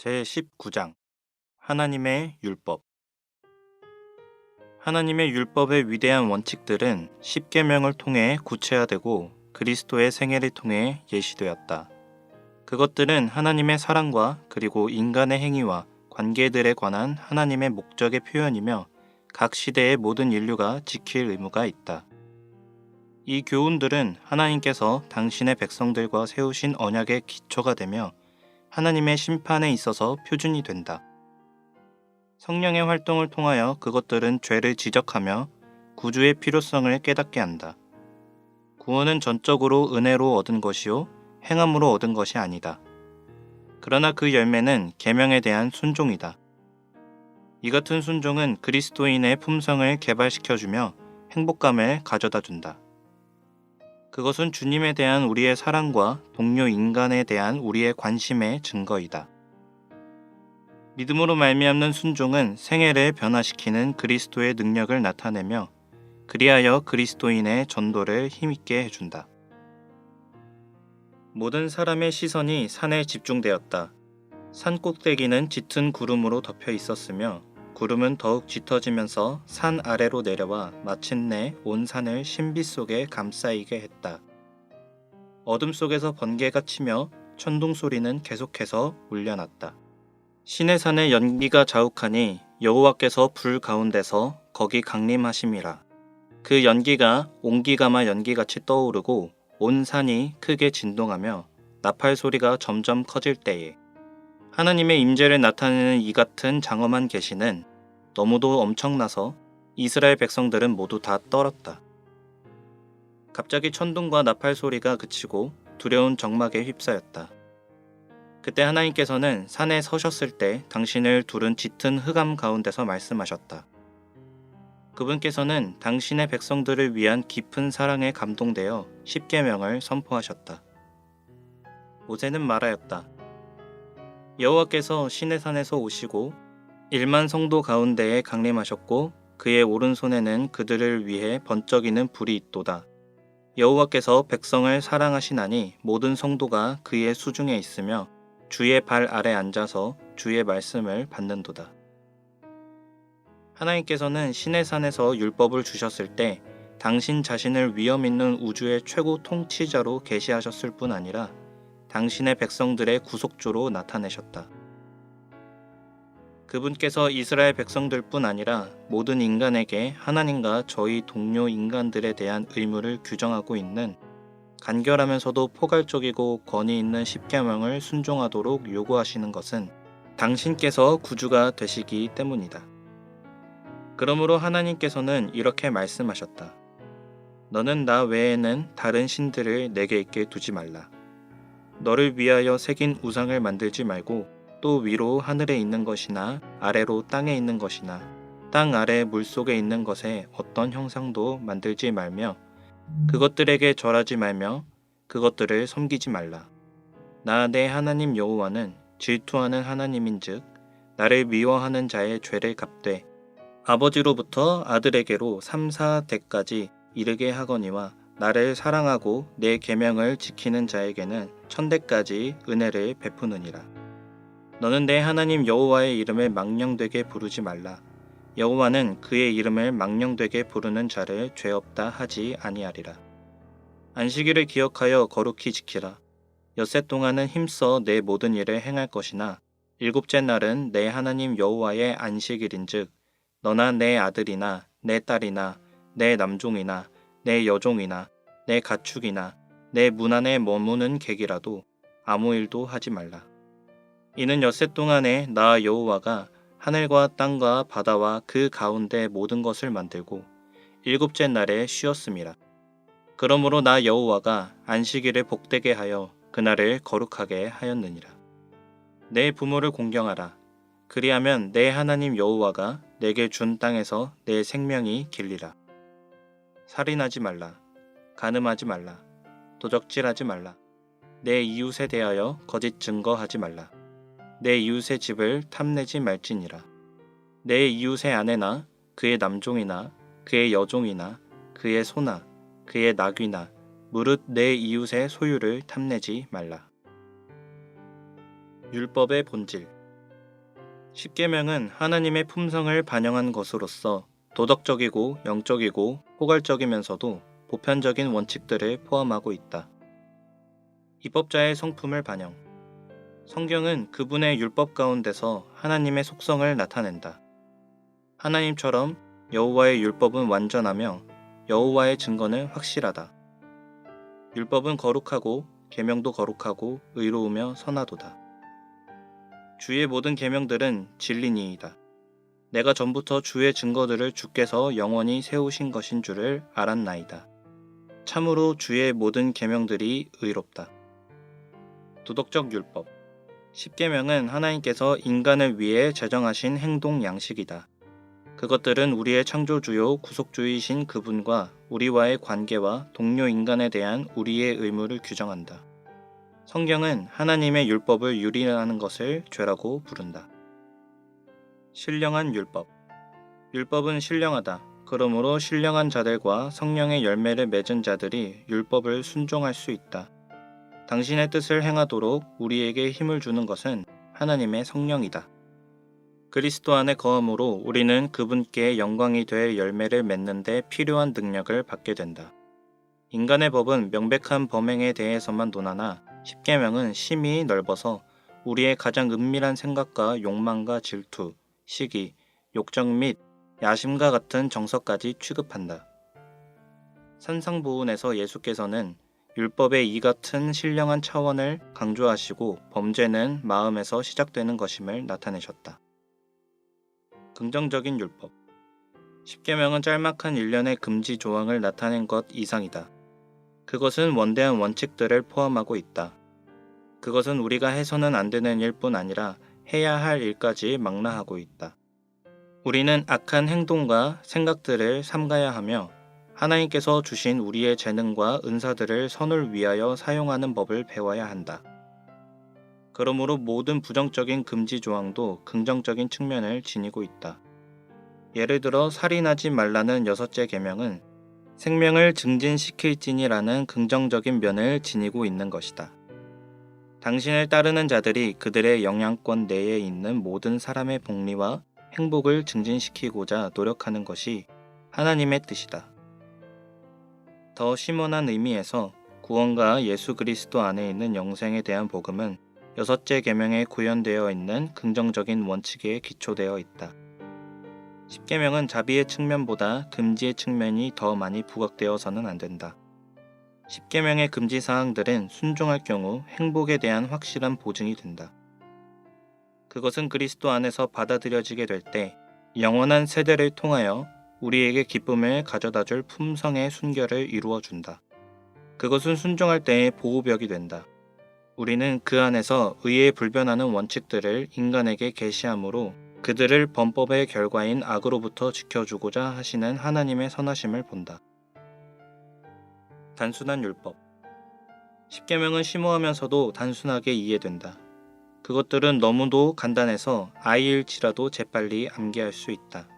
제19장 하나님의 율법. 하나님의 율법의 위대한 원칙들은 십계명을 통해 구체화되고 그리스도의 생애를 통해 예시되었다. 그것들은 하나님의 사랑과 그리고 인간의 행위와 관계들에 관한 하나님의 목적의 표현이며 각 시대의 모든 인류가 지킬 의무가 있다. 이 교훈들은 하나님께서 당신의 백성들과 세우신 언약의 기초가 되며 하나님의 심판에 있어서 표준이 된다. 성령의 활동을 통하여 그것들은 죄를 지적하며 구주의 필요성을 깨닫게 한다. 구원은 전적으로 은혜로 얻은 것이요 행함으로 얻은 것이 아니다. 그러나 그 열매는 계명에 대한 순종이다. 이 같은 순종은 그리스도인의 품성을 개발시켜주며 행복감을 가져다 준다. 그것은 주님에 대한 우리의 사랑과 동료 인간에 대한 우리의 관심의 증거이다. 믿음으로 말미암는 순종은 생애를 변화시키는 그리스도의 능력을 나타내며 그리하여 그리스도인의 전도를 힘있게 해준다. 모든 사람의 시선이 산에 집중되었다. 산 꼭대기는 짙은 구름으로 덮여 있었으며 구름은 더욱 짙어지면서 산 아래로 내려와 마침내 온 산을 신비 속에 감싸이게 했다. 어둠 속에서 번개가 치며 천둥 소리는 계속해서 울려났다. 시내산의 연기가 자욱하니 여호와께서 불 가운데서 거기 강림하심이라. 그 연기가 옹기가마 연기같이 떠오르고 온 산이 크게 진동하며 나팔 소리가 점점 커질 때에 하나님의 임재를 나타내는 이 같은 장엄한 계시는 너무도 엄청나서 이스라엘 백성들은 모두 다 떨었다. 갑자기 천둥과 나팔 소리가 그치고 두려운 적막에 휩싸였다. 그때 하나님께서는 산에 서셨을 때 당신을 두른 짙은 흑암 가운데서 말씀하셨다. 그분께서는 당신의 백성들을 위한 깊은 사랑에 감동되어 십계명을 선포하셨다. 모세는 말하였다. 여호와께서 시내산에서 오시고 1만 성도 가운데에 강림하셨고 그의 오른손에는 그들을 위해 번쩍이는 불이 있도다. 여호와께서 백성을 사랑하시나니 모든 성도가 그의 수중에 있으며 주의 발 아래 앉아서 주의 말씀을 받는도다. 하나님께서는 시내산에서 율법을 주셨을 때 당신 자신을 위엄 있는 우주의 최고 통치자로 계시하셨을 뿐 아니라 당신의 백성들의 구속주로 나타내셨다. 그분께서 이스라엘 백성들 뿐 아니라 모든 인간에게 하나님과 저희 동료 인간들에 대한 의무를 규정하고 있는 간결하면서도 포괄적이고 권위 있는 십계명을 순종하도록 요구하시는 것은 당신께서 구주가 되시기 때문이다. 그러므로 하나님께서는 이렇게 말씀하셨다. 너는 나 외에는 다른 신들을 내게 있게 두지 말라. 너를 위하여 새긴 우상을 만들지 말고 또 위로 하늘에 있는 것이나 아래로 땅에 있는 것이나 땅 아래 물속에 있는 것에 어떤 형상도 만들지 말며 그것들에게 절하지 말며 그것들을 섬기지 말라. 나 내 하나님 여호와는 질투하는 하나님인즉 나를 미워하는 자의 죄를 갚되 아버지로부터 아들에게로 3, 4대까지 이르게 하거니와 나를 사랑하고 내 계명을 지키는 자에게는 1000대까지 은혜를 베푸느니라. 너는 내 하나님 여호와의 이름을 망령되게 부르지 말라. 여호와는 그의 이름을 망령되게 부르는 자를 죄 없다 하지 아니하리라. 안식일을 기억하여 거룩히 지키라. 엿새 동안은 힘써 내 모든 일을 행할 것이나 일곱째 날은 내 하나님 여호와의 안식일인즉 너나 내 아들이나 내 딸이나 내 남종이나 내 여종이나 내 가축이나 내 문 안에 머무는 객이라도 아무 일도 하지 말라. 이는 엿새 동안에 나 여호와가 하늘과 땅과 바다와 그 가운데 모든 것을 만들고 일곱째 날에 쉬었음이라. 그러므로 나 여호와가 안식일을 복되게 하여 그날을 거룩하게 하였느니라. 내 부모를 공경하라. 그리하면 내 하나님 여호와가 내게 준 땅에서 내 생명이 길리라. 살인하지 말라. 간음하지 말라. 도적질하지 말라. 내 이웃에 대하여 거짓 증거하지 말라. 내 이웃의 집을 탐내지 말지니라. 내 이웃의 아내나 그의 남종이나 그의 여종이나 그의 소나 그의 나귀나 무릇 내 이웃의 소유를 탐내지 말라. 율법의 본질. 십계명은 하나님의 품성을 반영한 것으로서 도덕적이고 영적이고 포괄적이면서도 보편적인 원칙들을 포함하고 있다. 입법자의 성품을 반영. 성경은 그분의 율법 가운데서 하나님의 속성을 나타낸다. 하나님처럼 여호와의 율법은 완전하며 여호와의 증거는 확실하다. 율법은 거룩하고 계명도 거룩하고 의로우며 선하도다. 주의 모든 계명들은 진리니이다. 내가 전부터 주의 증거들을 주께서 영원히 세우신 것인 줄을 알았나이다. 참으로 주의 모든 계명들이 의롭다. 도덕적 율법. 십계명은 하나님께서 인간을 위해 제정하신 행동 양식이다. 그것들은 우리의 창조주요 구속주이신 그분과 우리와의 관계와 동료 인간에 대한 우리의 의무를 규정한다. 성경은 하나님의 율법을 유린하는 것을 죄라고 부른다. 신령한 율법. 율법은 신령하다. 그러므로 신령한 자들과 성령의 열매를 맺은 자들이 율법을 순종할 수 있다. 당신의 뜻을 행하도록 우리에게 힘을 주는 것은 하나님의 성령이다. 그리스도 안에 거함으로 우리는 그분께 영광이 될 열매를 맺는 데 필요한 능력을 받게 된다. 인간의 법은 명백한 범행에 대해서만 논하나 십계명은 심히 넓어서 우리의 가장 은밀한 생각과 욕망과 질투, 시기, 욕정 및 야심과 같은 정서까지 취급한다. 산상보훈에서 예수께서는 율법의 이 같은 신령한 차원을 강조하시고 범죄는 마음에서 시작되는 것임을 나타내셨다. 긍정적인 율법. 십계명은 짤막한 일련의 금지 조항을 나타낸 것 이상이다. 그것은 원대한 원칙들을 포함하고 있다. 그것은 우리가 해서는 안 되는 일뿐 아니라 해야 할 일까지 망라하고 있다. 우리는 악한 행동과 생각들을 삼가야 하며 하나님께서 주신 우리의 재능과 은사들을 선을 위하여 사용하는 법을 배워야 한다. 그러므로 모든 부정적인 금지 조항도 긍정적인 측면을 지니고 있다. 예를 들어 살인하지 말라는 6째 계명은 생명을 증진시킬지니라는 긍정적인 면을 지니고 있는 것이다. 당신을 따르는 자들이 그들의 영향권 내에 있는 모든 사람의 복리와 행복을 증진시키고자 노력하는 것이 하나님의 뜻이다. 더 심원한 의미에서 구원과 예수 그리스도 안에 있는 영생에 대한 복음은 6째 계명에 구현되어 있는 긍정적인 원칙에 기초되어 있다. 십계명은 자비의 측면보다 금지의 측면이 더 많이 부각되어서는 안 된다. 십계명의 금지 사항들은 순종할 경우 행복에 대한 확실한 보증이 된다. 그것은 그리스도 안에서 받아들여지게 될 때 영원한 세대를 통하여 우리에게 기쁨을 가져다줄 품성의 순결을 이루어 준다. 그것은 순종할 때의 보호벽이 된다. 우리는 그 안에서 의에 불변하는 원칙들을 인간에게 계시함으로 그들을 범법의 결과인 악으로부터 지켜주고자 하시는 하나님의 선하심을 본다. 단순한 율법. 십계명은 심오하면서도 단순하게 이해된다. 그것들은 너무도 간단해서 아이일지라도 재빨리 암기할 수 있다.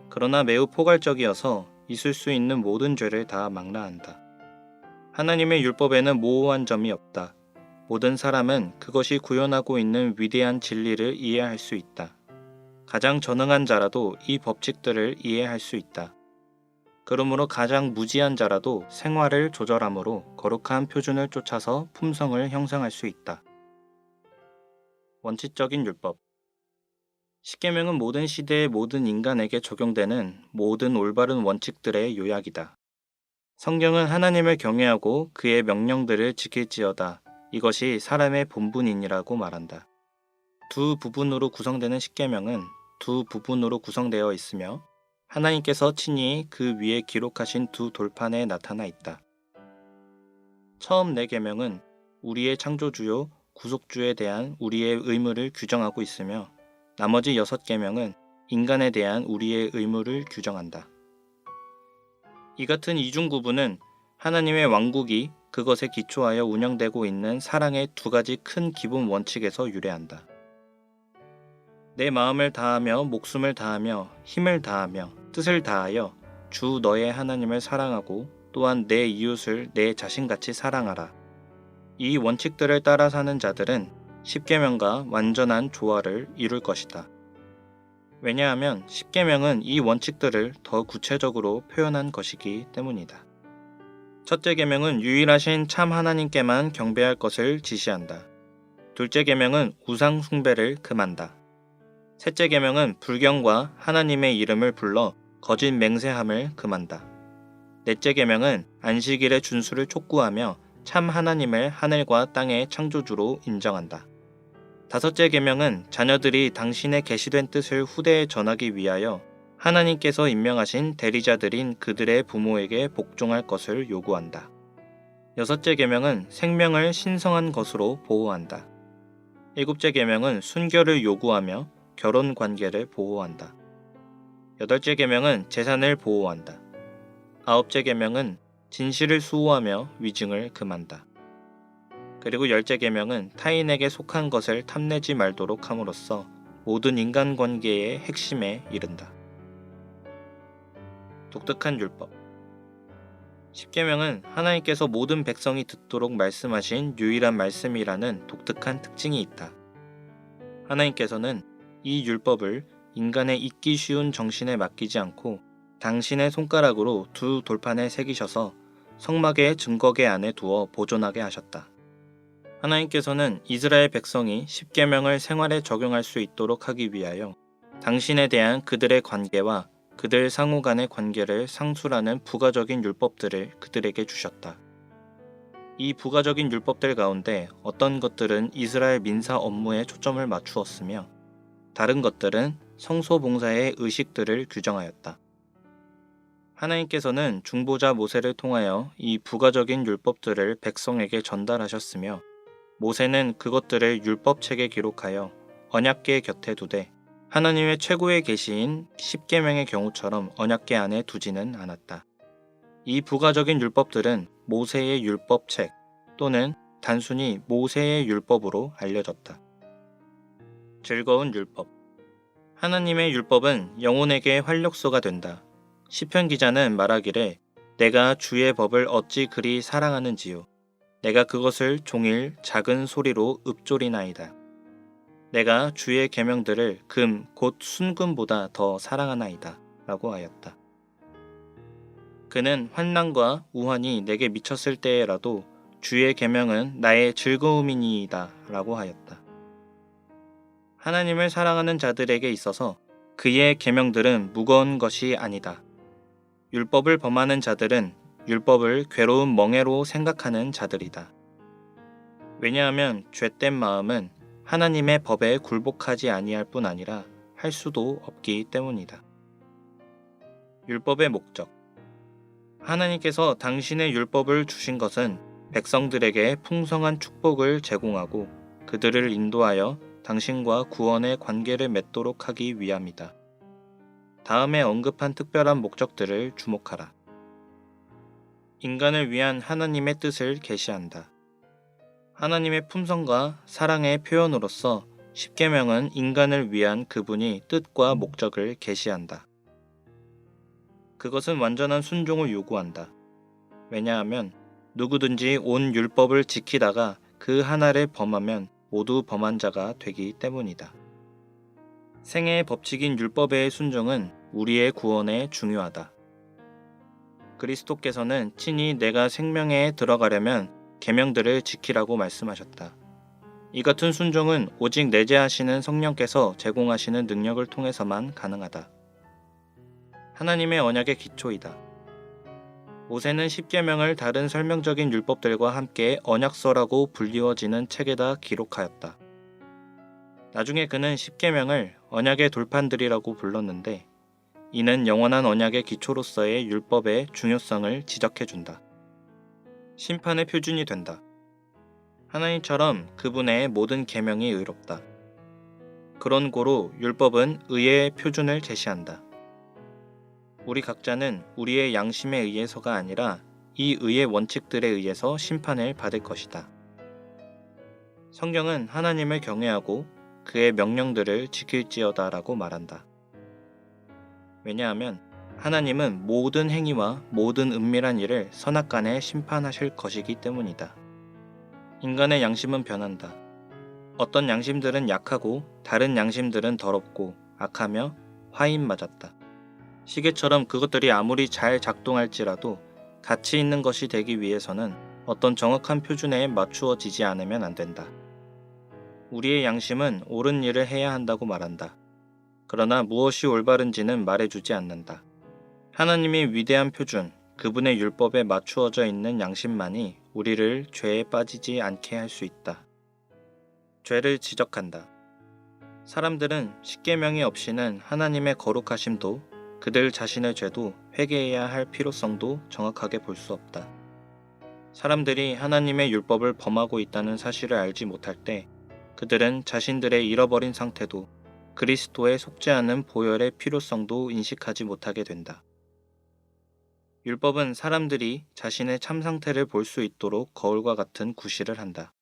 그러나 매우 포괄적이어서 있을 수 있는 모든 죄를 다 망라한다. 하나님의 율법에는 모호한 점이 없다. 모든 사람은 그것이 구현하고 있는 위대한 진리를 이해할 수 있다. 가장 전능한 자라도 이 법칙들을 이해할 수 있다. 그러므로 가장 무지한 자라도 생활을 조절함으로 거룩한 표준을 쫓아서 품성을 형성할 수 있다. 원칙적인 율법. 십계명은 모든 시대의 모든 인간에게 적용되는 모든 올바른 원칙들의 요약이다. 성경은 하나님을 경외하고 그의 명령들을 지킬지어다. 이것이 사람의 본분이니라고 말한다. 두 부분으로 구성되는 십계명은 두 부분으로 구성되어 있으며 하나님께서 친히 그 위에 기록하신 두 돌판에 나타나 있다. 처음 4계명은 우리의 창조주요 구속주에 대한 우리의 의무를 규정하고 있으며 나머지 6계명은 인간에 대한 우리의 의무를 규정한다. 이 같은 이중 구분은 하나님의 왕국이 그것에 기초하여 운영되고 있는 사랑의 2가지 큰 기본 원칙에서 유래한다. 내 마음을 다하며 목숨을 다하며 힘을 다하며 뜻을 다하여 주 너의 하나님을 사랑하고 또한 내 이웃을 내 자신같이 사랑하라. 이 원칙들을 따라 사는 자들은 십계명과 완전한 조화를 이룰 것이다. 왜냐하면 십계명은 이 원칙들을 더 구체적으로 표현한 것이기 때문이다. 첫째 계명은 유일하신 참 하나님께만 경배할 것을 지시한다. 둘째 계명은 우상 숭배를 금한다. 셋째 계명은 불경과 하나님의 이름을 불러 거짓 맹세함을 금한다. 넷째 계명은 안식일의 준수를 촉구하며 참 하나님을 하늘과 땅의 창조주로 인정한다. 다섯째 계명은 자녀들이 당신의 계시된 뜻을 후대에 전하기 위하여 하나님께서 임명하신 대리자들인 그들의 부모에게 복종할 것을 요구한다. 여섯째 계명은 생명을 신성한 것으로 보호한다. 일곱째 계명은 순결을 요구하며 결혼 관계를 보호한다. 여덟째 계명은 재산을 보호한다. 아홉째 계명은 진실을 수호하며 위증을 금한다. 그리고 열째 계명은 타인에게 속한 것을 탐내지 말도록 함으로써 모든 인간관계의 핵심에 이른다. 독특한 율법. 십계명은 하나님께서 모든 백성이 듣도록 말씀하신 유일한 말씀이라는 독특한 특징이 있다. 하나님께서는 이 율법을 인간의 잊기 쉬운 정신에 맡기지 않고 당신의 손가락으로 두 돌판에 새기셔서 성막의 증거계 안에 두어 보존하게 하셨다. 하나님께서는 이스라엘 백성이 십계명을 생활에 적용할 수 있도록 하기 위하여 당신에 대한 그들의 관계와 그들 상호 간의 관계를 상술하는 부가적인 율법들을 그들에게 주셨다. 이 부가적인 율법들 가운데 어떤 것들은 이스라엘 민사 업무에 초점을 맞추었으며 다른 것들은 성소 봉사의 의식들을 규정하였다. 하나님께서는 중보자 모세를 통하여 이 부가적인 율법들을 백성에게 전달하셨으며 모세는 그것들을 율법책에 기록하여 언약궤 곁에 두되 하나님의 최고의 계시인 십계명의 경우처럼 언약궤 안에 두지는 않았다. 이 부가적인 율법들은 모세의 율법책 또는 단순히 모세의 율법으로 알려졌다. 즐거운 율법. 하나님의 율법은 영혼에게 활력소가 된다. 시편 기자는 말하기를 내가 주의 법을 어찌 그리 사랑하는지요. 내가 그것을 종일 작은 소리로 읊조리나이다. 내가 주의 계명들을 금 곧 순금보다 더 사랑하나이다. 라고 하였다. 그는 환난과 우환이 내게 미쳤을 때에라도 주의 계명은 나의 즐거움이니이다. 라고 하였다. 하나님을 사랑하는 자들에게 있어서 그의 계명들은 무거운 것이 아니다. 율법을 범하는 자들은 율법을 괴로운 멍해로 생각하는 자들이다. 왜냐하면 죄된 마음은 하나님의 법에 굴복하지 아니할 뿐 아니라 할 수도 없기 때문이다. 율법의 목적. 하나님께서 당신의 율법을 주신 것은 백성들에게 풍성한 축복을 제공하고 그들을 인도하여 당신과 구원의 관계를 맺도록 하기 위함이다. 다음에 언급한 특별한 목적들을 주목하라. 인간을 위한 하나님의 뜻을 계시한다. 하나님의 품성과 사랑의 표현으로서 십계명은 인간을 위한 그분이 뜻과 목적을 계시한다. 그것은 완전한 순종을 요구한다. 왜냐하면 누구든지 온 율법을 지키다가 그 하나를 범하면 모두 범한 자가 되기 때문이다. 생애의 법칙인 율법의 순종은 우리의 구원에 중요하다. 그리스도께서는 친히 내가 생명에 들어가려면 계명들을 지키라고 말씀하셨다. 이 같은 순종은 오직 내재하시는 성령께서 제공하시는 능력을 통해서만 가능하다. 하나님의 언약의 기초이다. 모세는 십계명을 다른 설명적인 율법들과 함께 언약서라고 불리워지는 책에다 기록하였다. 나중에 그는 십계명을 언약의 돌판들이라고 불렀는데 이는 영원한 언약의 기초로서의 율법의 중요성을 지적해준다. 심판의 표준이 된다. 하나님처럼 그분의 모든 계명이 의롭다. 그런 고로 율법은 의의 표준을 제시한다. 우리 각자는 우리의 양심에 의해서가 아니라 이 의의 원칙들에 의해서 심판을 받을 것이다. 성경은 하나님을 경외하고 그의 명령들을 지킬지어다 라고 말한다. 왜냐하면 하나님은 모든 행위와 모든 은밀한 일을 선악간에 심판하실 것이기 때문이다. 인간의 양심은 변한다. 어떤 양심들은 약하고 다른 양심들은 더럽고 악하며 화인 맞았다. 시계처럼 그것들이 아무리 잘 작동할지라도 가치 있는 것이 되기 위해서는 어떤 정확한 표준에 맞추어지지 않으면 안 된다. 우리의 양심은 옳은 일을 해야 한다고 말한다. 그러나 무엇이 올바른지는 말해주지 않는다. 하나님의 위대한 표준, 그분의 율법에 맞추어져 있는 양심만이 우리를 죄에 빠지지 않게 할 수 있다. 죄를 지적한다. 사람들은 십계명이 없이는 하나님의 거룩하심도 그들 자신의 죄도 회개해야 할 필요성도 정확하게 볼 수 없다. 사람들이 하나님의 율법을 범하고 있다는 사실을 알지 못할 때 그들은 자신들의 잃어버린 상태도 그리스도에 속지 않은 보혈의 필요성도 인식하지 못하게 된다. 율법은 사람들이 자신의 참 상태를 볼 수 있도록 거울과 같은 구실을 한다.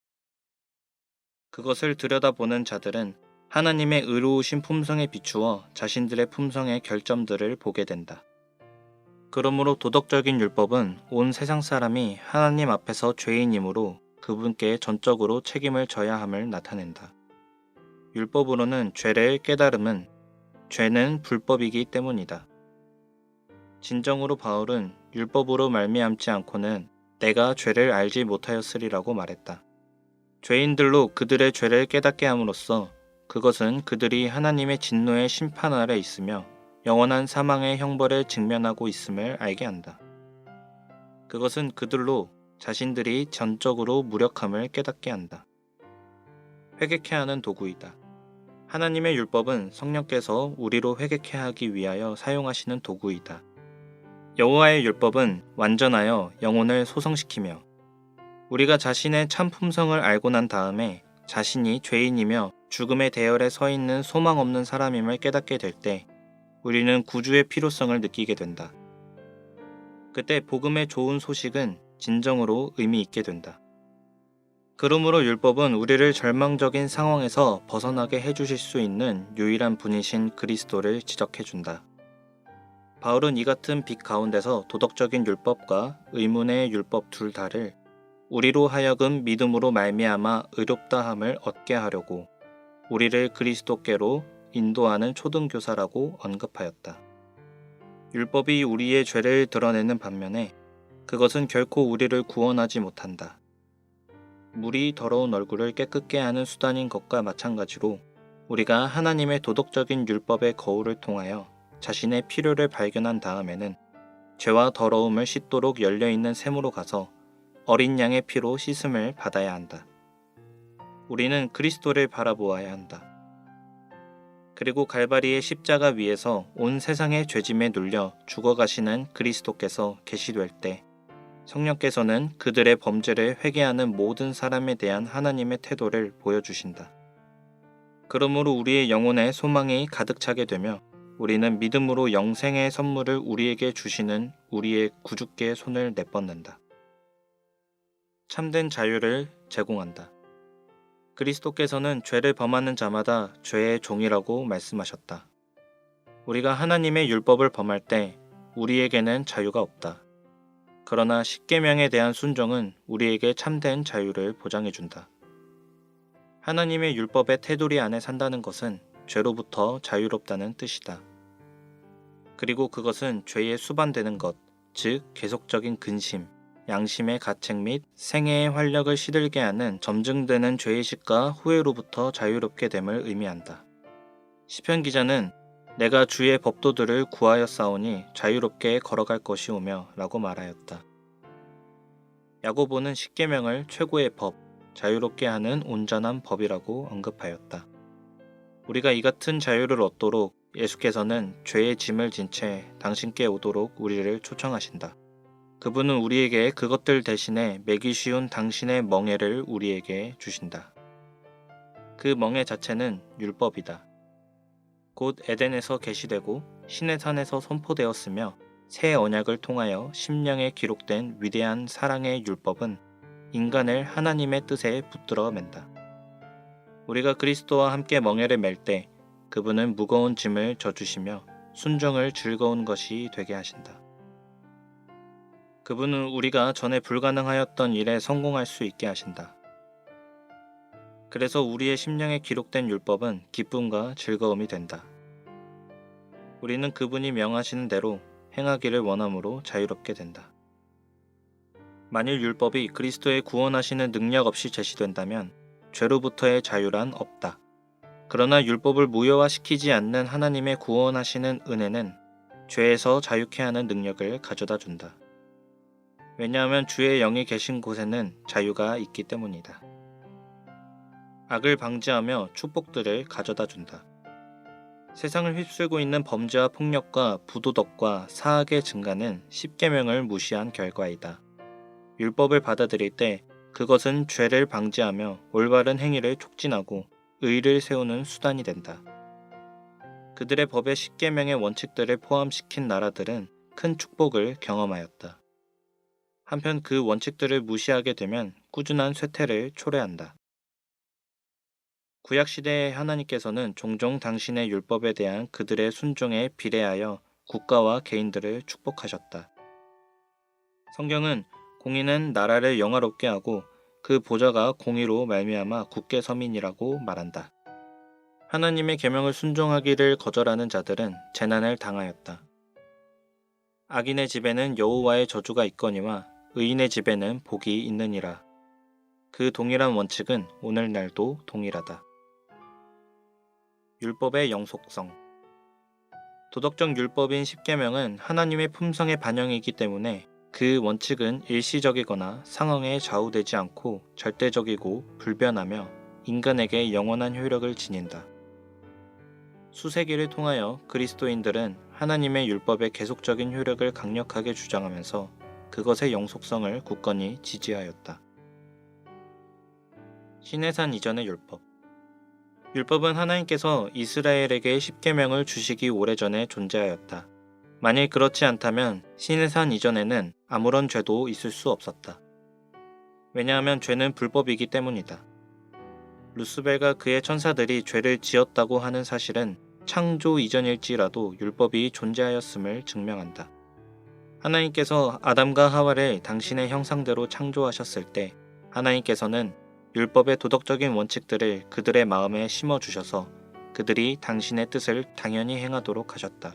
그것을 들여다보는 자들은 하나님의 의로우신 품성에 비추어 자신들의 품성의 결점들을 보게 된다. 그러므로 도덕적인 율법은 온 세상 사람이 하나님 앞에서 죄인이므로 그분께 전적으로 책임을 져야 함을 나타낸다. 율법으로는 죄를 깨달음은 죄는 불법이기 때문이다. 진정으로 바울은 율법으로 말미암지 않고는 내가 죄를 알지 못하였으리라고 말했다. 죄인들로 그들의 죄를 깨닫게 함으로써 그것은 그들이 하나님의 진노의 심판 아래 있으며 영원한 사망의 형벌에 직면하고 있음을 알게 한다. 그것은 그들로 자신들이 전적으로 무력함을 깨닫게 한다. 회개케 하는 도구이다. 하나님의 율법은 성령께서 우리로 회개케 하기 위하여 사용하시는 도구이다. 여호와의 율법은 완전하여 영혼을 소성시키며 우리가 자신의 참 품성을 알고 난 다음에 자신이 죄인이며 죽음의 대열에 서 있는 소망 없는 사람임을 깨닫게 될 때 우리는 구주의 필요성을 느끼게 된다. 그때 복음의 좋은 소식은 진정으로 의미 있게 된다. 그러므로 율법은 우리를 절망적인 상황에서 벗어나게 해주실 수 있는 유일한 분이신 그리스도를 지적해준다. 바울은 이 같은 빛 가운데서 도덕적인 율법과 의문의 율법 둘 다를 우리로 하여금 믿음으로 말미암아 의롭다함을 얻게 하려고 우리를 그리스도께로 인도하는 초등교사라고 언급하였다. 율법이 우리의 죄를 드러내는 반면에 그것은 결코 우리를 구원하지 못한다. 물이 더러운 얼굴을 깨끗게 하는 수단인 것과 마찬가지로 우리가 하나님의 도덕적인 율법의 거울을 통하여 자신의 필요를 발견한 다음에는 죄와 더러움을 씻도록 열려있는 샘으로 가서 어린 양의 피로 씻음을 받아야 한다. 우리는 그리스도를 바라보아야 한다. 그리고 갈바리의 십자가 위에서 온 세상의 죄짐에 눌려 죽어가시는 그리스도께서 계시될 때 성령께서는 그들의 범죄를 회개하는 모든 사람에 대한 하나님의 태도를 보여주신다. 그러므로 우리의 영혼에 소망이 가득 차게 되며 우리는 믿음으로 영생의 선물을 우리에게 주시는 우리의 구주께 손을 내뻗는다. 참된 자유를 제공한다. 그리스도께서는 죄를 범하는 자마다 죄의 종이라고 말씀하셨다. 우리가 하나님의 율법을 범할 때 우리에게는 자유가 없다. 그러나 십계명에 대한 순종은 우리에게 참된 자유를 보장해준다. 하나님의 율법의 테두리 안에 산다는 것은 죄로부터 자유롭다는 뜻이다. 그리고 그것은 죄에 수반되는 것, 즉 계속적인 근심, 양심의 가책 및 생애의 활력을 시들게 하는 점증되는 죄의식과 후회로부터 자유롭게 됨을 의미한다. 시편 기자는 내가 주의 법도들을 구하였사오니 자유롭게 걸어갈 것이오며 라고 말하였다. 야고보는 십계명을 최고의 법, 자유롭게 하는 온전한 법이라고 언급하였다. 우리가 이 같은 자유를 얻도록 예수께서는 죄의 짐을 진 채 당신께 오도록 우리를 초청하신다. 그분은 우리에게 그것들 대신에 매기 쉬운 당신의 멍에를 우리에게 주신다. 그 멍에 자체는 율법이다. 곧 에덴에서 계시되고 시내산에서 선포되었으며 새 언약을 통하여 심령에 기록된 위대한 사랑의 율법은 인간을 하나님의 뜻에 붙들어 맨다. 우리가 그리스도와 함께 멍에를 맬 때 그분은 무거운 짐을 져주시며 순종을 즐거운 것이 되게 하신다. 그분은 우리가 전에 불가능하였던 일에 성공할 수 있게 하신다. 그래서 우리의 심령에 기록된 율법은 기쁨과 즐거움이 된다. 우리는 그분이 명하시는 대로 행하기를 원함으로 자유롭게 된다. 만일 율법이 그리스도의 구원하시는 능력 없이 제시된다면 죄로부터의 자유란 없다. 그러나 율법을 무효화시키지 않는 하나님의 구원하시는 은혜는 죄에서 자유케 하는 능력을 가져다 준다. 왜냐하면 주의 영이 계신 곳에는 자유가 있기 때문이다. 악을 방지하며 축복들을 가져다 준다. 세상을 휩쓸고 있는 범죄와 폭력과 부도덕과 사악의 증가는 십계명을 무시한 결과이다. 율법을 받아들일 때 그것은 죄를 방지하며 올바른 행위를 촉진하고 의를 세우는 수단이 된다. 그들의 법의 십계명의 원칙들을 포함시킨 나라들은 큰 축복을 경험하였다. 한편 그 원칙들을 무시하게 되면 꾸준한 쇠퇴를 초래한다. 구약시대의 하나님께서는 종종 당신의 율법에 대한 그들의 순종에 비례하여 국가와 개인들을 축복하셨다. 성경은 공의는 나라를 영화롭게 하고 그 보좌가 공의로 말미암아 굳게 서민이라고 말한다. 하나님의 계명을 순종하기를 거절하는 자들은 재난을 당하였다. 악인의 집에는 여호와의 저주가 있거니와 의인의 집에는 복이 있느니라. 그 동일한 원칙은 오늘날도 동일하다. 율법의 영속성. 도덕적 율법인 십계명은 하나님의 품성의 반영이기 때문에 그 원칙은 일시적이거나 상황에 좌우되지 않고 절대적이고 불변하며 인간에게 영원한 효력을 지닌다. 수세기를 통하여 그리스도인들은 하나님의 율법의 계속적인 효력을 강력하게 주장하면서 그것의 영속성을 굳건히 지지하였다. 시내산 이전의 율법. 율법은 하나님께서 이스라엘에게 십계명을 주시기 오래전에 존재하였다. 만일 그렇지 않다면 시내산 이전에는 아무런 죄도 있을 수 없었다. 왜냐하면 죄는 불법이기 때문이다. 루스벨과 그의 천사들이 죄를 지었다고 하는 사실은 창조 이전일지라도 율법이 존재하였음을 증명한다. 하나님께서 아담과 하와를 당신의 형상대로 창조하셨을 때 하나님께서는 율법의 도덕적인 원칙들을 그들의 마음에 심어주셔서 그들이 당신의 뜻을 당연히 행하도록 하셨다.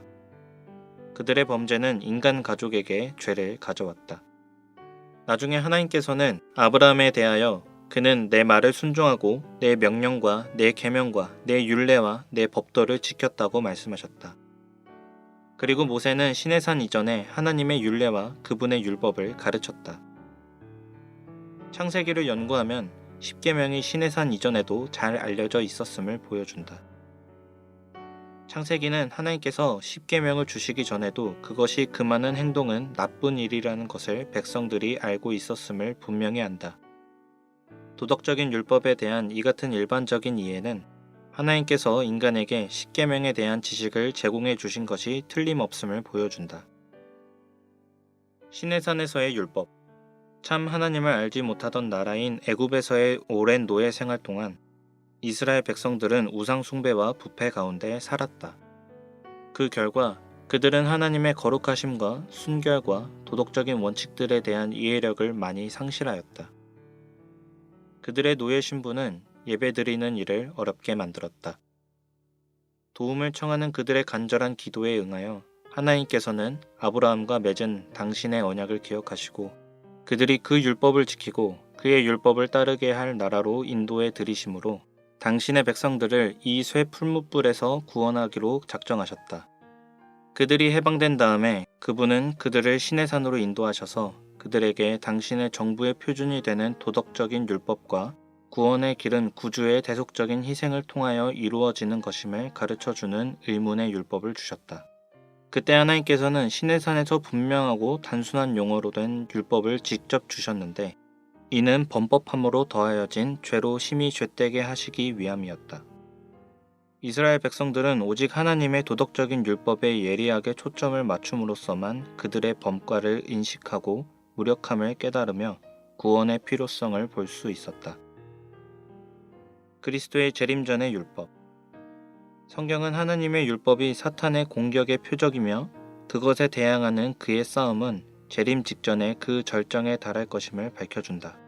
그들의 범죄는 인간 가족에게 죄를 가져왔다. 나중에 하나님께서는 아브라함에 대하여 그는 내 말을 순종하고 내 명령과 내 계명과 내 율례와 내 법도를 지켰다고 말씀하셨다. 그리고 모세는 시내산 이전에 하나님의 율례와 그분의 율법을 가르쳤다. 창세기를 연구하면 십계명이 시내산 이전에도 잘 알려져 있었음을 보여준다. 창세기는 하나님께서 십계명을 주시기 전에도 그것이 금하는 행동은 나쁜 일이라는 것을 백성들이 알고 있었음을 분명히 한다. 도덕적인 율법에 대한 이 같은 일반적인 이해는 하나님께서 인간에게 십계명에 대한 지식을 제공해 주신 것이 틀림없음을 보여준다. 시내산에서의 율법. 참 하나님을 알지 못하던 나라인 애굽에서의 오랜 노예 생활 동안 이스라엘 백성들은 우상 숭배와 부패 가운데 살았다. 그 결과 그들은 하나님의 거룩하심과 순결과 도덕적인 원칙들에 대한 이해력을 많이 상실하였다. 그들의 노예 신분은 예배드리는 일을 어렵게 만들었다. 도움을 청하는 그들의 간절한 기도에 응하여 하나님께서는 아브라함과 맺은 당신의 언약을 기억하시고 그들이 그 율법을 지키고 그의 율법을 따르게 할 나라로 인도해 들이심으로 당신의 백성들을 이 쇠 풀무불에서 구원하기로 작정하셨다. 그들이 해방된 다음에 그분은 그들을 시내산으로 인도하셔서 그들에게 당신의 정부의 표준이 되는 도덕적인 율법과 구원의 길은 구주의 대속적인 희생을 통하여 이루어지는 것임을 가르쳐주는 의문의 율법을 주셨다. 그때 하나님께서는 시내산에서 분명하고 단순한 용어로 된 율법을 직접 주셨는데 이는 범법함으로 더하여진 죄로 심히 죄되게 하시기 위함이었다. 이스라엘 백성들은 오직 하나님의 도덕적인 율법에 예리하게 초점을 맞춤으로써만 그들의 범과를 인식하고 무력함을 깨달으며 구원의 필요성을 볼 수 있었다. 그리스도의 재림 전의 율법. 성경은 하나님의 율법이 사탄의 공격의 표적이며 그것에 대항하는 그의 싸움은 재림 직전에 그 절정에 달할 것임을 밝혀준다.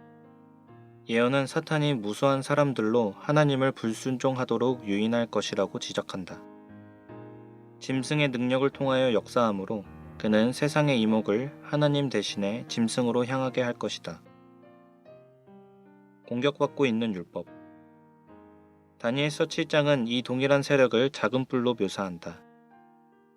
예언은 사탄이 무수한 사람들로 하나님을 불순종하도록 유인할 것이라고 지적한다. 짐승의 능력을 통하여 역사하므로 그는 세상의 이목을 하나님 대신에 짐승으로 향하게 할 것이다. 공격받고 있는 율법. 다니엘서 7장은 이 동일한 세력을 작은 뿔로 묘사한다.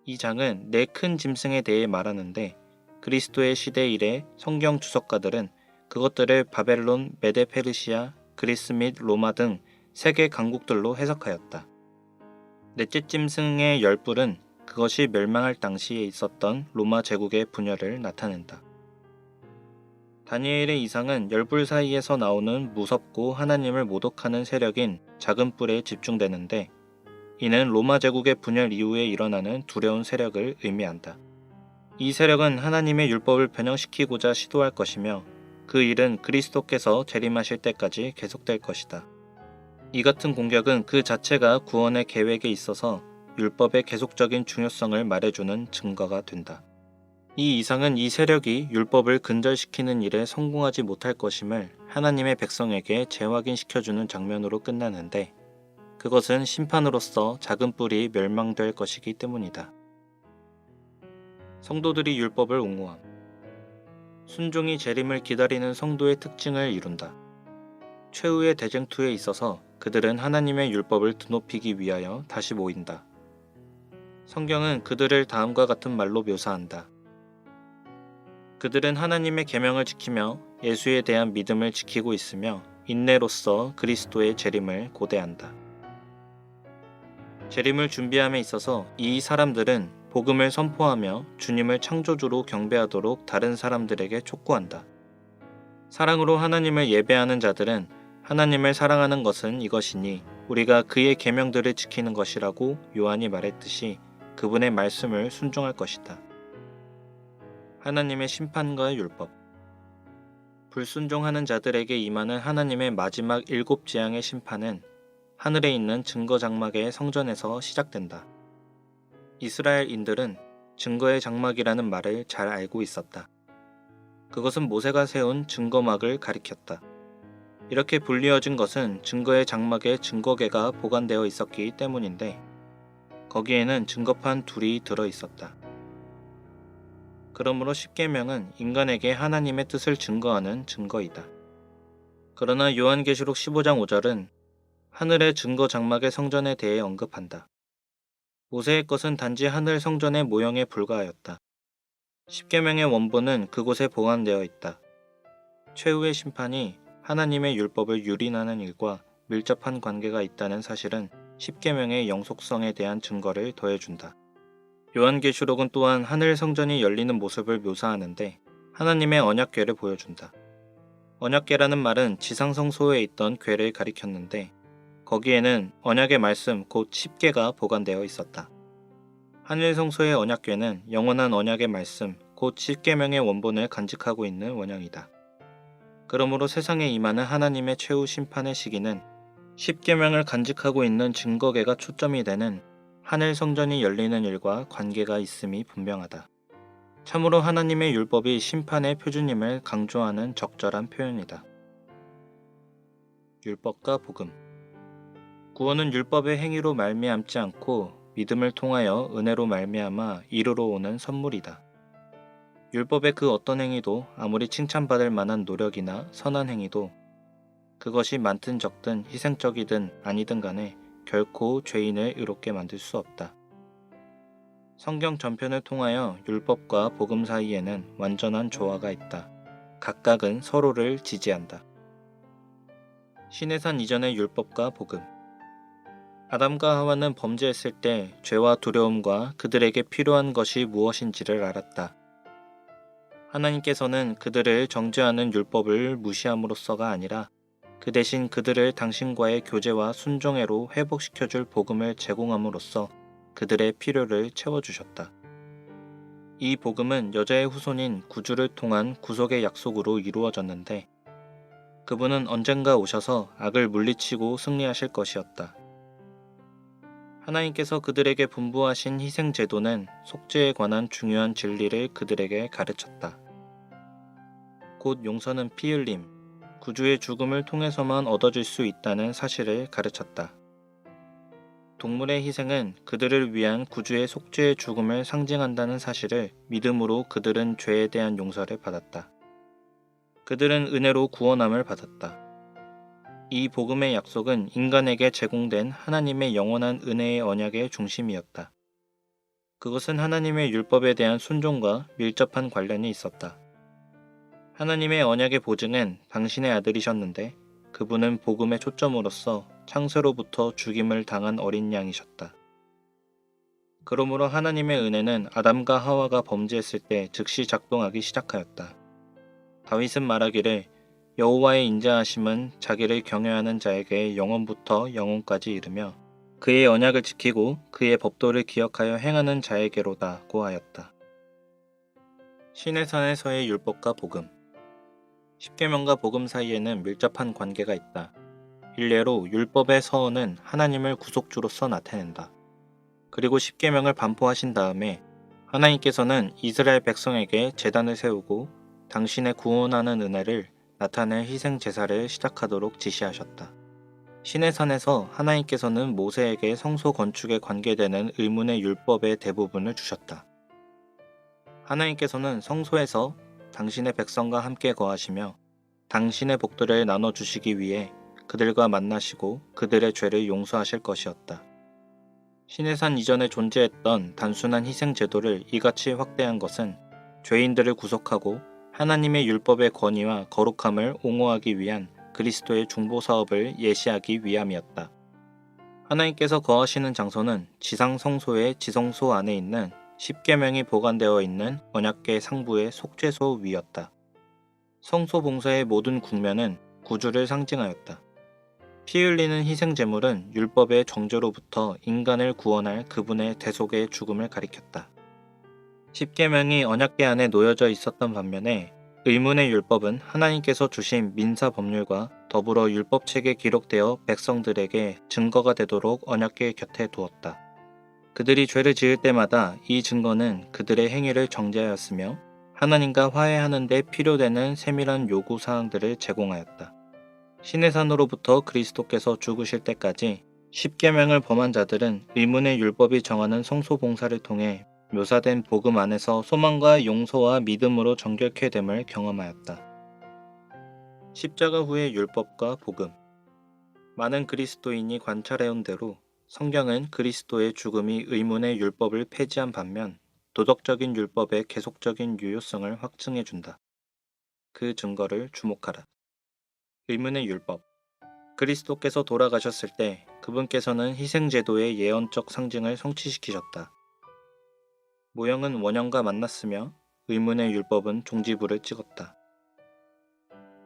이 장은 네 큰 짐승에 대해 말하는데 그리스도의 시대 이래 성경 주석가들은 그것들을 바벨론, 메데 페르시아, 그리스 및 로마 등 세계 강국들로 해석하였다. 넷째 짐승의 열뿔은 그것이 멸망할 당시에 있었던 로마 제국의 분열을 나타낸다. 다니엘의 이상은 열뿔 사이에서 나오는 무섭고 하나님을 모독하는 세력인 작은 뿔에 집중되는데 이는 로마 제국의 분열 이후에 일어나는 두려운 세력을 의미한다. 이 세력은 하나님의 율법을 변형시키고자 시도할 것이며 그 일은 그리스도께서 재림하실 때까지 계속될 것이다. 이 같은 공격은 그 자체가 구원의 계획에 있어서 율법의 계속적인 중요성을 말해주는 증거가 된다. 이 이상은 이 세력이 율법을 근절시키는 일에 성공하지 못할 것임을 하나님의 백성에게 재확인시켜주는 장면으로 끝나는데 그것은 심판으로서 작은 뿔이 멸망될 것이기 때문이다. 성도들이 율법을 옹호함. 순종이 재림을 기다리는 성도의 특징을 이룬다. 최후의 대쟁투에 있어서 그들은 하나님의 율법을 드높이기 위하여 다시 모인다. 성경은 그들을 다음과 같은 말로 묘사한다. 그들은 하나님의 계명을 지키며 예수에 대한 믿음을 지키고 있으며 인내로써 그리스도의 재림을 고대한다. 재림을 준비함에 있어서 이 사람들은 복음을 선포하며 주님을 창조주로 경배하도록 다른 사람들에게 촉구한다. 사랑으로 하나님을 예배하는 자들은 하나님을 사랑하는 것은 이것이니 우리가 그의 계명들을 지키는 것이라고 요한이 말했듯이 그분의 말씀을 순종할 것이다. 하나님의 심판과 율법. 불순종하는 자들에게 임하는 하나님의 마지막 7재앙의 심판은 하늘에 있는 증거 장막의 성전에서 시작된다. 이스라엘인들은 증거의 장막이라는 말을 잘 알고 있었다. 그것은 모세가 세운 증거막을 가리켰다. 이렇게 불리어진 것은 증거의 장막에 증거계가 보관되어 있었기 때문인데 거기에는 증거판 둘이 들어 있었다. 그러므로 십계명은 인간에게 하나님의 뜻을 증거하는 증거이다. 그러나 요한계시록 15장 5절은 하늘의 증거 장막의 성전에 대해 언급한다. 모세의 것은 단지 하늘 성전의 모형에 불과하였다. 십계명의 원본은 그곳에 보관되어 있다. 최후의 심판이 하나님의 율법을 유린하는 일과 밀접한 관계가 있다는 사실은 십계명의 영속성에 대한 증거를 더해준다. 요한계시록은 또한 하늘 성전이 열리는 모습을 묘사하는데 하나님의 언약궤를 보여준다. 언약궤라는 말은 지상성소에 있던 궤를 가리켰는데 거기에는 언약의 말씀 곧 십계가 보관되어 있었다. 하늘 성소의 언약궤는 영원한 언약의 말씀 곧 십계명의 원본을 간직하고 있는 원형이다. 그러므로 세상에 임하는 하나님의 최후 심판의 시기는 십계명을 간직하고 있는 증거궤가 초점이 되는 하늘 성전이 열리는 일과 관계가 있음이 분명하다. 참으로 하나님의 율법이 심판의 표준임을 강조하는 적절한 표현이다. 율법과 복음. 구원은 율법의 행위로 말미암지 않고 믿음을 통하여 은혜로 말미암아 이루러 오는 선물이다. 율법의 그 어떤 행위도 아무리 칭찬받을 만한 노력이나 선한 행위도 그것이 많든 적든 희생적이든 아니든 간에 결코 죄인을 의롭게 만들 수 없다. 성경 전편을 통하여 율법과 복음 사이에는 완전한 조화가 있다. 각각은 서로를 지지한다. 시내산 이전의 율법과 복음. 아담과 하와는 범죄했을 때 죄와 두려움과 그들에게 필요한 것이 무엇인지를 알았다. 하나님께서는 그들을 정죄하는 율법을 무시함으로써가 아니라 그 대신 그들을 당신과의 교제와 순종애로 회복시켜줄 복음을 제공함으로써 그들의 필요를 채워주셨다. 이 복음은 여자의 후손인 구주를 통한 구속의 약속으로 이루어졌는데 그분은 언젠가 오셔서 악을 물리치고 승리하실 것이었다. 하나님께서 그들에게 분부하신 희생제도는 속죄에 관한 중요한 진리를 그들에게 가르쳤다. 곧 용서는 피 흘림, 구주의 죽음을 통해서만 얻어질 수 있다는 사실을 가르쳤다. 동물의 희생은 그들을 위한 구주의 속죄의 죽음을 상징한다는 사실을 믿음으로 그들은 죄에 대한 용서를 받았다. 그들은 은혜로 구원함을 받았다. 이 복음의 약속은 인간에게 제공된 하나님의 영원한 은혜의 언약의 중심이었다. 그것은 하나님의 율법에 대한 순종과 밀접한 관련이 있었다. 하나님의 언약의 보증은 당신의 아들이셨는데 그분은 복음의 초점으로서 창세로부터 죽임을 당한 어린 양이셨다. 그러므로 하나님의 은혜는 아담과 하와가 범죄했을 때 즉시 작동하기 시작하였다. 다윗은 말하기를 여호와의 인자하심은 자기를 경외하는 자에게 영원부터 영원까지 이르며 그의 언약을 지키고 그의 법도를 기억하여 행하는 자에게로다고 하였다. 시내산에서의 율법과 복음. 십계명과 복음 사이에는 밀접한 관계가 있다. 일례로 율법의 서언은 하나님을 구속주로서 나타낸다. 그리고 십계명을 반포하신 다음에 하나님께서는 이스라엘 백성에게 제단을 세우고 당신의 구원하는 은혜를 나타낼 희생 제사를 시작하도록 지시하셨다. 시내산에서 하나님께서는 모세에게 성소 건축에 관계되는 의문의 율법의 대부분을 주셨다. 하나님께서는 성소에서 당신의 백성과 함께 거하시며 당신의 복들을 나눠주시기 위해 그들과 만나시고 그들의 죄를 용서하실 것이었다. 시내산 이전에 존재했던 단순한 희생 제도를 이같이 확대한 것은 죄인들을 구속하고 하나님의 율법의 권위와 거룩함을 옹호하기 위한 그리스도의 중보 사업을 예시하기 위함이었다. 하나님께서 거하시는 장소는 지상 성소의 지성소 안에 있는 십계명이 보관되어 있는 언약궤 상부의 속죄소 위였다. 성소 봉사의 모든 국면은 구주를 상징하였다. 피 흘리는 희생 제물은 율법의 정죄로부터 인간을 구원할 그분의 대속의 죽음을 가리켰다. 십계명이 언약궤 안에 놓여져 있었던 반면에 의문의 율법은 하나님께서 주신 민사 법률과 더불어 율법책에 기록되어 백성들에게 증거가 되도록 언약궤 곁에 두었다. 그들이 죄를 지을 때마다 이 증거는 그들의 행위를 정죄하였으며 하나님과 화해하는 데 필요되는 세밀한 요구 사항들을 제공하였다. 시내산으로부터 그리스도께서 죽으실 때까지 십계명을 범한 자들은 의문의 율법이 정하는 성소 봉사를 통해 묘사된 복음 안에서 소망과 용서와 믿음으로 정결케 됨을 경험하였다. 십자가 후의 율법과 복음. 많은 그리스도인이 관찰해온 대로 성경은 그리스도의 죽음이 의문의 율법을 폐지한 반면 도덕적인 율법의 계속적인 유효성을 확증해준다. 그 증거를 주목하라. 의문의 율법. 그리스도께서 돌아가셨을 때 그분께서는 희생제도의 예언적 상징을 성취시키셨다. 모형은 원형과 만났으며 의문의 율법은 종지부를 찍었다.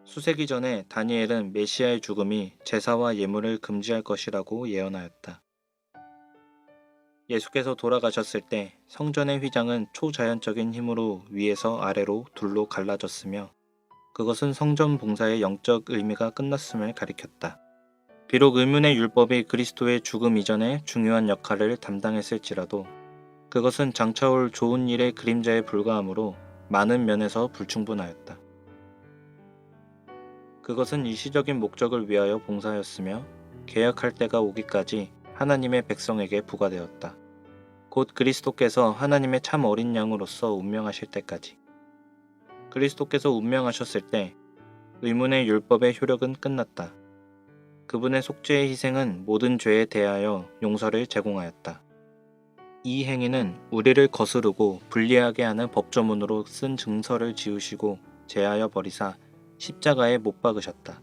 수세기 전에 다니엘은 메시아의 죽음이 제사와 예물을 금지할 것이라고 예언하였다. 예수께서 돌아가셨을 때 성전의 휘장은 초자연적인 힘으로 위에서 아래로 둘로 갈라졌으며 그것은 성전 봉사의 영적 의미가 끝났음을 가리켰다. 비록 의문의 율법이 그리스도의 죽음 이전에 중요한 역할을 담당했을지라도 그것은 장차올 좋은 일의 그림자에 불과하므로 많은 면에서 불충분하였다. 그것은 일시적인 목적을 위하여 봉사하였으며 개혁할 때가 오기까지 하나님의 백성에게 부과되었다. 곧 그리스도께서 하나님의 참 어린 양으로서 운명하실 때까지. 그리스도께서 운명하셨을 때 의문의 율법의 효력은 끝났다. 그분의 속죄의 희생은 모든 죄에 대하여 용서를 제공하였다. 이 행위는 우리를 거스르고 불리하게 하는 법조문으로 쓴 증서를 지우시고 제하여 버리사 십자가에 못 박으셨다.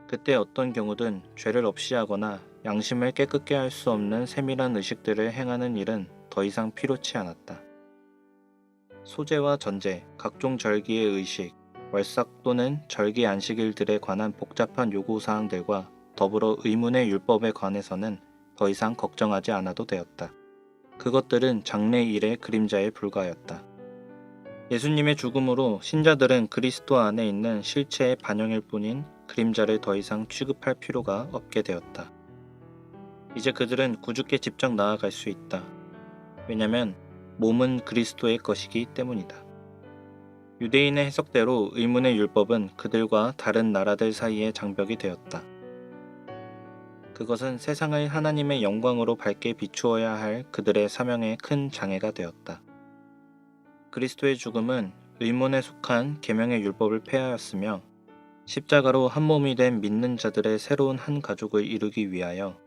그때 어떤 경우든 죄를 없이 하거나 양심을 깨끗게 할 수 없는 세밀한 의식들을 행하는 일은 더 이상 필요치 않았다. 소제와 전제, 각종 절기의 의식, 월삭 또는 절기 안식일들에 관한 복잡한 요구사항들과 더불어 의문의 율법에 관해서는 더 이상 걱정하지 않아도 되었다. 그것들은 장래 일의 그림자에 불과하였다. 예수님의 죽음으로 신자들은 그리스도 안에 있는 실체의 반영일 뿐인 그림자를 더 이상 취급할 필요가 없게 되었다. 이제 그들은 구주께 직접 나아갈 수 있다. 왜냐면 몸은 그리스도의 것이기 때문이다. 유대인의 해석대로 의문의 율법은 그들과 다른 나라들 사이의 장벽이 되었다. 그것은 세상을 하나님의 영광으로 밝게 비추어야 할 그들의 사명에 큰 장애가 되었다. 그리스도의 죽음은 의문에 속한 계명의 율법을 폐하였으며 십자가로 한 몸이 된 믿는 자들의 새로운 한 가족을 이루기 위하여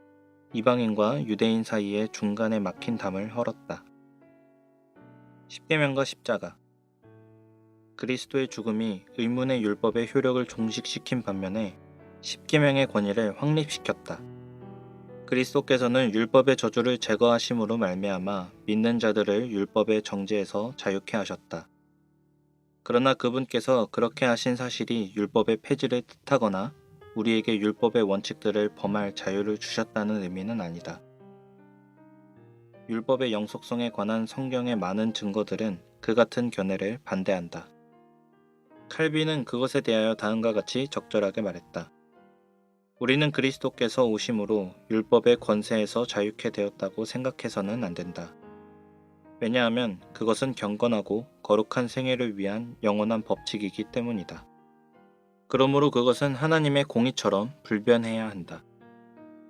이방인과 유대인 사이의 중간에 막힌 담을 헐었다. 십계명과 십자가. 그리스도의 죽음이 의문의 율법의 효력을 종식시킨 반면에 십계명의 권위를 확립시켰다. 그리스도께서는 율법의 저주를 제거하심으로 말미암아 믿는 자들을 율법의 정죄에서 자유케 하셨다. 그러나 그분께서 그렇게 하신 사실이 율법의 폐지를 뜻하거나 우리에게 율법의 원칙들을 범할 자유를 주셨다는 의미는 아니다. 율법의 영속성에 관한 성경의 많은 증거들은 그 같은 견해를 반대한다. 칼빈은 그것에 대하여 다음과 같이 적절하게 말했다. 우리는 그리스도께서 오심으로 율법의 권세에서 자유케 되었다고 생각해서는 안 된다. 왜냐하면 그것은 경건하고 거룩한 생애를 위한 영원한 법칙이기 때문이다. 그러므로 그것은 하나님의 공의처럼 불변해야 한다.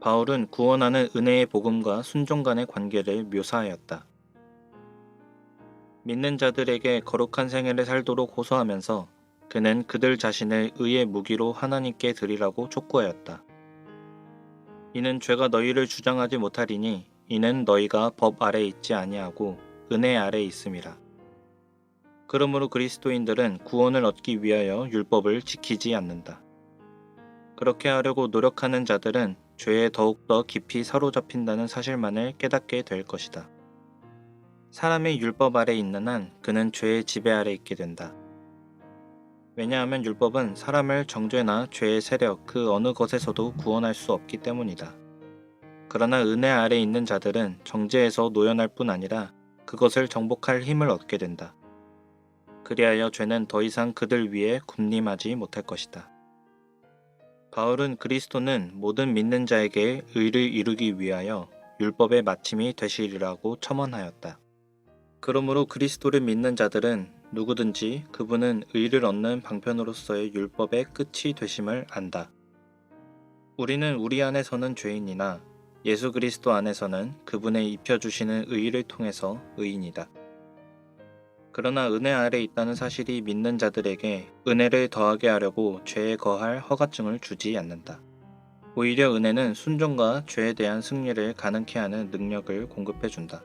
바울은 구원하는 은혜의 복음과 순종 간의 관계를 묘사하였다. 믿는 자들에게 거룩한 생애를 살도록 호소하면서 그는 그들 자신을 의의 무기로 하나님께 드리라고 촉구하였다. 이는 죄가 너희를 주장하지 못하리니 이는 너희가 법 아래 있지 아니하고 은혜 아래 있음이라. 그러므로 그리스도인들은 구원을 얻기 위하여 율법을 지키지 않는다. 그렇게 하려고 노력하는 자들은 죄에 더욱더 깊이 사로잡힌다는 사실만을 깨닫게 될 것이다. 사람이 율법 아래 있는 한 그는 죄의 지배 아래 있게 된다. 왜냐하면 율법은 사람을 정죄나 죄의 세력 그 어느 것에서도 구원할 수 없기 때문이다. 그러나 은혜 아래 있는 자들은 정죄에서 노연할 뿐 아니라 그것을 정복할 힘을 얻게 된다. 그리하여 죄는 더 이상 그들 위에 군림하지 못할 것이다. 바울은 그리스도는 모든 믿는 자에게 의를 이루기 위하여 율법의 마침이 되시리라고 첨언하였다. 그러므로 그리스도를 믿는 자들은 누구든지 그분은 의를 얻는 방편으로서의 율법의 끝이 되심을 안다. 우리는 우리 안에서는 죄인이나 예수 그리스도 안에서는 그분의 입혀주시는 의를 통해서 의인이다. 그러나 은혜 아래 있다는 사실이 믿는 자들에게 은혜를 더하게 하려고 죄에 거할 허가증을 주지 않는다. 오히려 은혜는 순종과 죄에 대한 승리를 가능케 하는 능력을 공급해준다.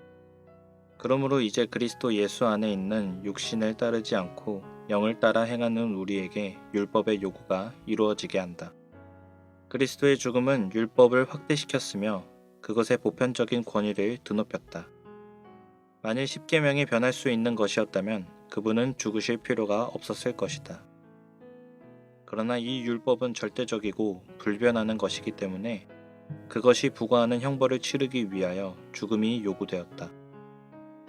그러므로 이제 그리스도 예수 안에 있는 육신을 따르지 않고 영을 따라 행하는 우리에게 율법의 요구가 이루어지게 한다. 그리스도의 죽음은 율법을 확대시켰으며 그것의 보편적인 권위를 드높였다. 만일 십계명이 변할 수 있는 것이었다면 그분은 죽으실 필요가 없었을 것이다. 그러나 이 율법은 절대적이고 불변하는 것이기 때문에 그것이 부과하는 형벌을 치르기 위하여 죽음이 요구되었다.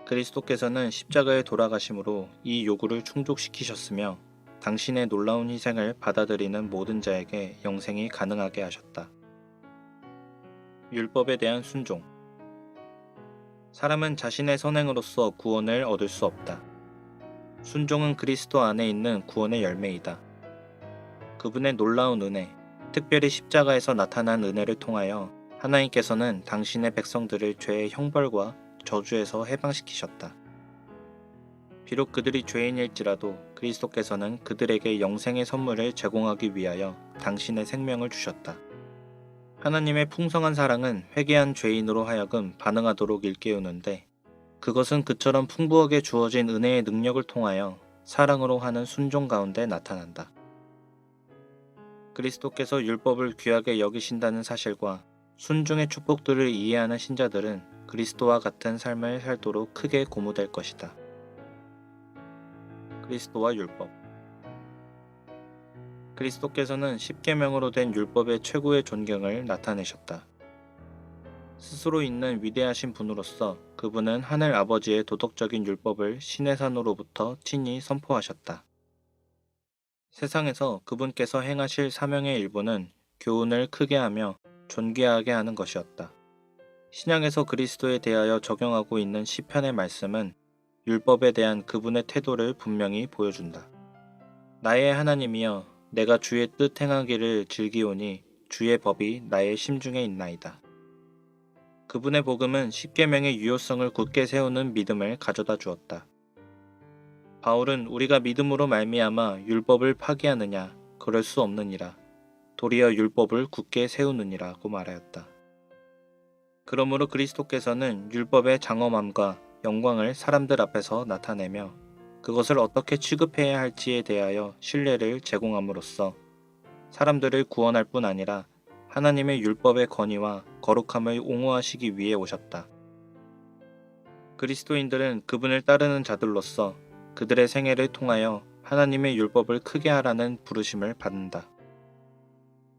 그리스도께서는 십자가에 돌아가심으로 이 요구를 충족시키셨으며 당신의 놀라운 희생을 받아들이는 모든 자에게 영생이 가능하게 하셨다. 율법에 대한 순종. 사람은 자신의 선행으로서 구원을 얻을 수 없다. 순종은 그리스도 안에 있는 구원의 열매이다. 그분의 놀라운 은혜, 특별히 십자가에서 나타난 은혜를 통하여 하나님께서는 당신의 백성들을 죄의 형벌과 저주에서 해방시키셨다. 비록 그들이 죄인일지라도 그리스도께서는 그들에게 영생의 선물을 제공하기 위하여 당신의 생명을 주셨다. 하나님의 풍성한 사랑은 회개한 죄인으로 하여금 반응하도록 일깨우는데 그것은 그처럼 풍부하게 주어진 은혜의 능력을 통하여 사랑으로 하는 순종 가운데 나타난다. 그리스도께서 율법을 귀하게 여기신다는 사실과 순종의 축복들을 이해하는 신자들은 그리스도와 같은 삶을 살도록 크게 고무될 것이다. 그리스도와 율법. 그리스도께서는 십계명으로 된 율법의 최고의 존경을 나타내셨다. 스스로 있는 위대하신 분으로서 그분은 하늘 아버지의 도덕적인 율법을 신의 산으로부터 친히 선포하셨다. 세상에서 그분께서 행하실 사명의 일부는 교훈을 크게 하며 존귀하게 하는 것이었다. 신약에서 그리스도에 대하여 적용하고 있는 시편의 말씀은 율법에 대한 그분의 태도를 분명히 보여준다. 나의 하나님이여, 내가 주의 뜻 행하기를 즐기오니 주의 법이 나의 심중에 있나이다. 그분의 복음은 십계명의 유효성을 굳게 세우는 믿음을 가져다 주었다. 바울은 우리가 믿음으로 말미암아 율법을 파기하느냐, 그럴 수 없느니라. 도리어 율법을 굳게 세우느니라고 말하였다. 그러므로 그리스도께서는 율법의 장엄함과 영광을 사람들 앞에서 나타내며 그것을 어떻게 취급해야 할지에 대하여 신뢰를 제공함으로써 사람들을 구원할 뿐 아니라 하나님의 율법의 권위와 거룩함을 옹호하시기 위해 오셨다. 그리스도인들은 그분을 따르는 자들로서 그들의 생애를 통하여 하나님의 율법을 크게 하라는 부르심을 받는다.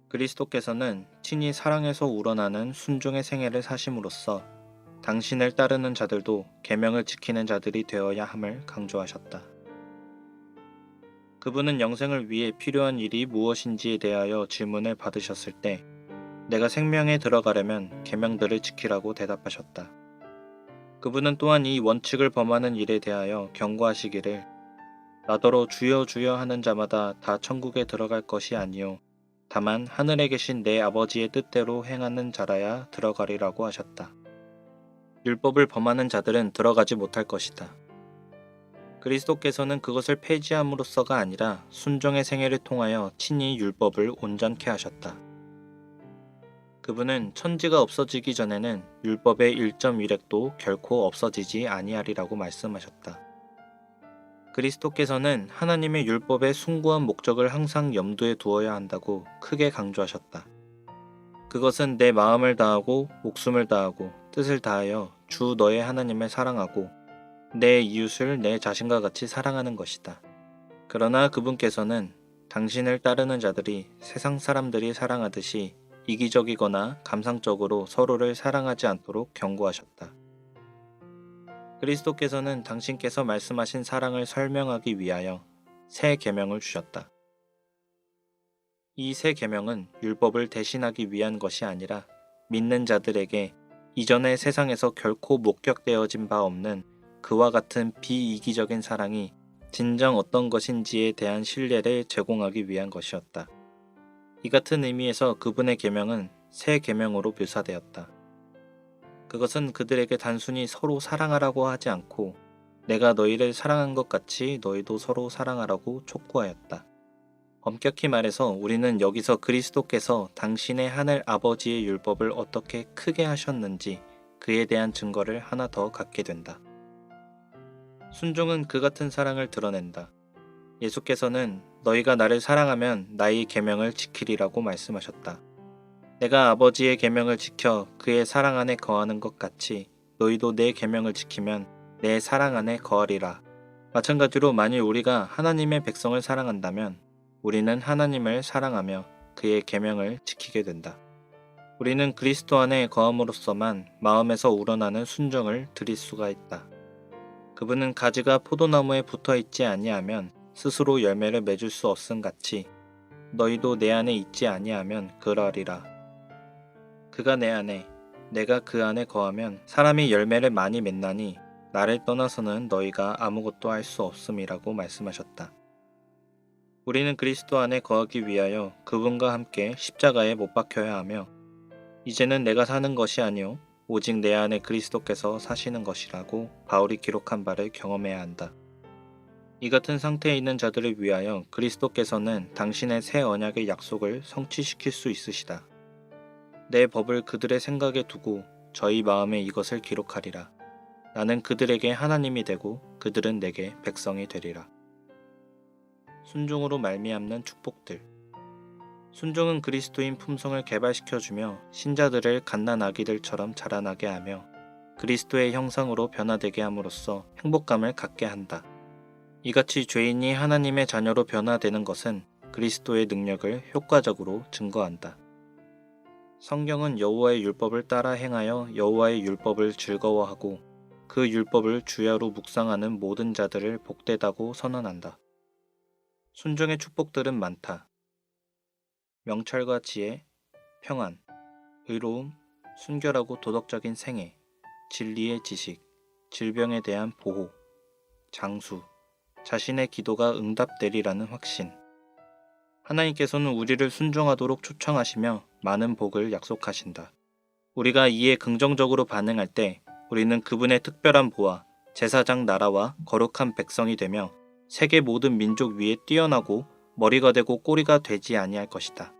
그리스도께서는 친히 사랑에서 우러나는 순종의 생애를 사심으로써 당신을 따르는 자들도 계명을 지키는 자들이 되어야 함을 강조하셨다. 그분은 영생을 위해 필요한 일이 무엇인지에 대하여 질문을 받으셨을 때 내가 생명에 들어가려면 계명들을 지키라고 대답하셨다. 그분은 또한 이 원칙을 범하는 일에 대하여 경고하시기를 나더러 주여 주여 하는 자마다 다 천국에 들어갈 것이 아니요 다만 하늘에 계신 내 아버지의 뜻대로 행하는 자라야 들어가리라고 하셨다. 율법을 범하는 자들은 들어가지 못할 것이다. 그리스도께서는 그것을 폐지함으로써가 아니라 순종의 생애를 통하여 친히 율법을 온전케 하셨다. 그분은 천지가 없어지기 전에는 율법의 1.1획도 결코 없어지지 아니하리라고 말씀하셨다. 그리스도께서는 하나님의 율법의 숭고한 목적을 항상 염두에 두어야 한다고 크게 강조하셨다. 그것은 내 마음을 다하고 목숨을 다하고 뜻을 다하여 주 너의 하나님을 사랑하고 내 이웃을 내 자신과 같이 사랑하는 것이다. 그러나 그분께서는 당신을 따르는 자들이 세상 사람들이 사랑하듯이 이기적이거나 감상적으로 서로를 사랑하지 않도록 경고하셨다. 그리스도께서는 당신께서 말씀하신 사랑을 설명하기 위하여 새 계명을 주셨다. 이 새 계명은 율법을 대신하기 위한 것이 아니라 믿는 자들에게 이전의 세상에서 결코 목격되어진 바 없는 그와 같은 비이기적인 사랑이 진정 어떤 것인지에 대한 신뢰를 제공하기 위한 것이었다. 이 같은 의미에서 그분의 계명은 새 계명으로 묘사되었다. 그것은 그들에게 단순히 서로 사랑하라고 하지 않고 내가 너희를 사랑한 것 같이 너희도 서로 사랑하라고 촉구하였다. 엄격히 말해서 우리는 여기서 그리스도께서 당신의 하늘 아버지의 율법을 어떻게 크게 하셨는지 그에 대한 증거를 하나 더 갖게 된다. 순종은 그 같은 사랑을 드러낸다. 예수께서는 너희가 나를 사랑하면 나의 계명을 지키리라고 말씀하셨다. 내가 아버지의 계명을 지켜 그의 사랑 안에 거하는 것 같이 너희도 내 계명을 지키면 내 사랑 안에 거하리라. 마찬가지로 만일 우리가 하나님의 백성을 사랑한다면 우리는 하나님을 사랑하며 그의 계명을 지키게 된다. 우리는 그리스도 안에 거함으로써만 마음에서 우러나는 순종을 드릴 수가 있다. 그분은 가지가 포도나무에 붙어 있지 아니하면 스스로 열매를 맺을 수 없음 같이 너희도 내 안에 있지 아니하면 그러하리라. 그가 내 안에 내가 그 안에 거하면 사람이 열매를 많이 맺나니 나를 떠나서는 너희가 아무것도 할 수 없음이라고 말씀하셨다. 우리는 그리스도 안에 거하기 위하여 그분과 함께 십자가에 못 박혀야 하며 이제는 내가 사는 것이 아니요 오직 내 안에 그리스도께서 사시는 것이라고 바울이 기록한 바를 경험해야 한다. 이 같은 상태에 있는 자들을 위하여 그리스도께서는 당신의 새 언약의 약속을 성취시킬 수 있으시다. 내 법을 그들의 생각에 두고 저희 마음에 이것을 기록하리라. 나는 그들에게 하나님이 되고 그들은 내게 백성이 되리라. 순종으로 말미암는 축복들. 순종은 그리스도인 품성을 개발시켜주며 신자들을 갓난아기들처럼 자라나게 하며 그리스도의 형상으로 변화되게 함으로써 행복감을 갖게 한다. 이같이 죄인이 하나님의 자녀로 변화되는 것은 그리스도의 능력을 효과적으로 증거한다. 성경은 여호와의 율법을 따라 행하여 여호와의 율법을 즐거워하고 그 율법을 주야로 묵상하는 모든 자들을 복되다고 선언한다. 순종의 축복들은 많다. 명철과 지혜, 평안, 의로움, 순결하고 도덕적인 생애, 진리의 지식, 질병에 대한 보호, 장수, 자신의 기도가 응답되리라는 확신. 하나님께서는 우리를 순종하도록 초청하시며 많은 복을 약속하신다. 우리가 이에 긍정적으로 반응할 때 우리는 그분의 특별한 보화, 제사장 나라와 거룩한 백성이 되며 세계 모든 민족 위에 뛰어나고 머리가 되고 꼬리가 되지 아니할 것이다.